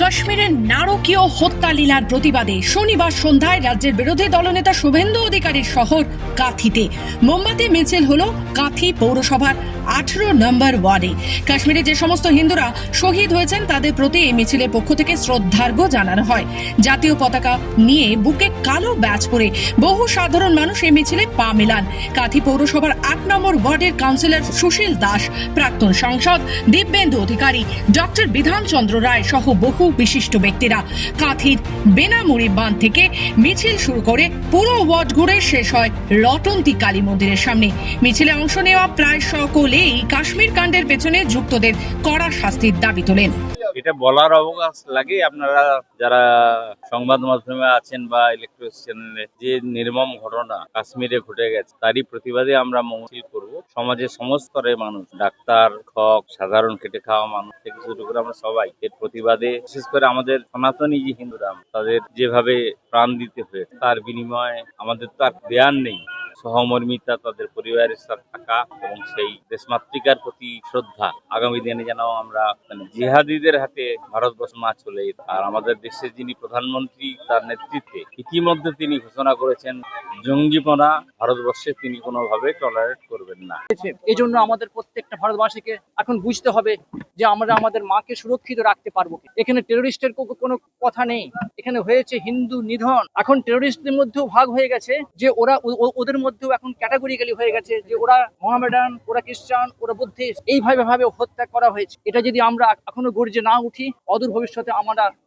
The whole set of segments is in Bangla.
কাশ্মীরের নারকীয় হত্যা লীলার প্রতিবাদে শনিবার সন্ধ্যায় রাজ্যের বিরোধী দলনেতা শুভেন্দু অধিকারীর শহর কাঁথিতে মোমবাতি মিছিল হলো কাঁথি পৌরসভার 18 নম্বর ওয়ার্ডে। কাশ্মীরে যে সমস্ত হিন্দুরা শহীদ হয়েছেন তাদের প্রতি এই মিছিলের পক্ষ থেকে শ্রদ্ধার্ঘ্য জানানো হয়। জাতীয় পতাকা নিয়ে বুকে কালো ব্যাজ পরে বহু সাধারণ মানুষ এই মিছিলে পা মেলান। কাঁথি পৌরসভার 8 নম্বর ওয়ার্ডের কাউন্সিলর সুশীল দাস, প্রাক্তন সাংসদ দিব্যেন্দু অধিকারী, ডক্টর বিধানচন্দ্র রায় সহ বহু বিশিষ্ট ব্যক্তিরা কাঁথির বেনামুড়ি বাঁধ থেকে মিছিল শুরু করে পুরো ওয়ার্ড ঘুরে শেষ হয় রটন্তী কালী মন্দিরের সামনে। মিছিলে অংশ নেওয়া প্রায় সকলেই কাশ্মীর কাণ্ডের পেছনে যুক্তদের কড়া শাস্তির দাবি তোলেন। এটা বলার অবকাশ লাগে, আপনারা যারা সংবাদ মাধ্যমে আছেন বা ইলেকট্রিক চ্যানেলে, যে নির্মম ঘটনা কাশ্মীরে ঘটে গেছে তারই প্রতিবাদে আমরা মিছিল করব। সমাজের সমস্ত স্তরের মানুষ, ডাক্তার, শিক্ষক, সাধারণ খেটে খাওয়া মানুষ থেকে শুরু করে আমরা সবাই এর প্রতিবাদে, বিশেষ করে আমাদের সনাতনী যে হিন্দুরা তাদের যেভাবে প্রাণ দিতে হয়ে তার বিনিময়ে আমাদের তো আর দেয়ার নেই। সহমর্মিতা, তাদের পরিবারের সাথে থাকা এবং সেই দেশমাতৃকার প্রতি শ্রদ্ধা। আগামী দিনে যেন আমরা জিহাদিদের হাতে ভারতবর্ষ না চলে। আর আমাদের দেশের যিনি প্রধানমন্ত্রী, তার নেতৃত্বে ইতিমধ্যে তিনি ঘোষণা করেছেন জঙ্গিপনা ভারতবর্ষে তিনি কোনোভাবে টলারেট করবেন না। এই জন্য আমাদের প্রত্যেকটা ভারতবাসীকে এখন বুঝতে হবে যে আমরা আমাদের মাকে সুরক্ষিত রাখতে পারবো। এখানে টেরোরিস্টের কোনো কথা নেই, এখানে হয়েছে হিন্দু নিধন। এখন টেরোরিস্টদের মধ্যেও ভাগ হয়ে গেছে যে ওদের মধ্যেও এখন ক্যাটাগরিক্যালি হয়ে গেছে যে ওরা মোহামেডান, ওরা খ্রিস্টান, ওরা বুদ্ধিস্ট, এইভাবে হত্যা করা হয়েছে। এটা যদি আমরা এখনো গর্জে না উঠি, অদূর ভবিষ্যতে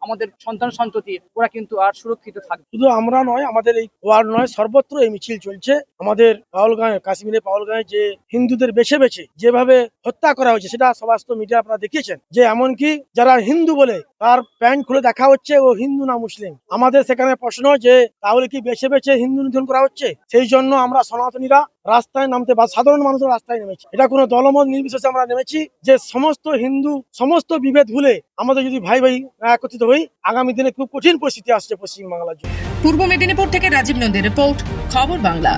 আমাদের সন্তান সন্ততি ওরা কিন্তু আর সুরক্ষিত থাকবে। শুধু আমরা নয়, আমাদের এই ওয়ার্ড নয়, সর্বত্র এই মিছিল চলছে। আমাদের পাওয়ালগাঁয়ে, কাশ্মীরে পাওয়ালগাঁয়ে যে হিন্দুদের বেছে বেছে যেভাবে হত্যা করা হয়েছে সেটা সমস্ত মিডিয়া আপনারা দেখিয়েছেন। যে এমনকি যারা হিন্দু বলে তার প্যান্ট খুলে দেখা হচ্ছে ও হিন্দু না মুসলিম। আমাদের সেখানে প্রশ্ন যে তাহলে কি বেছে বেছে হিন্দু নিধন করা হচ্ছে? সেই জন্য আমরা সনাতনীরা রাস্তায় নামতে বা সাধারণ মানুষের রাস্তায় নেমেছি। এটা কোনো দলমত নির্বিশেষে আমরা নেমেছি যে সমস্ত হিন্দু সমস্ত বিভেদ ভুলে আমাদের যদি ভাই ভাই একত্রিত হই, আগামী দিনে খুব কঠিন পরিস্থিতি আসছে পশ্চিমবাংলার জন্য। পূর্ব মেদিনীপুর থেকে রাজীব নন্দীর রিপোর্ট, খবর বাংলা।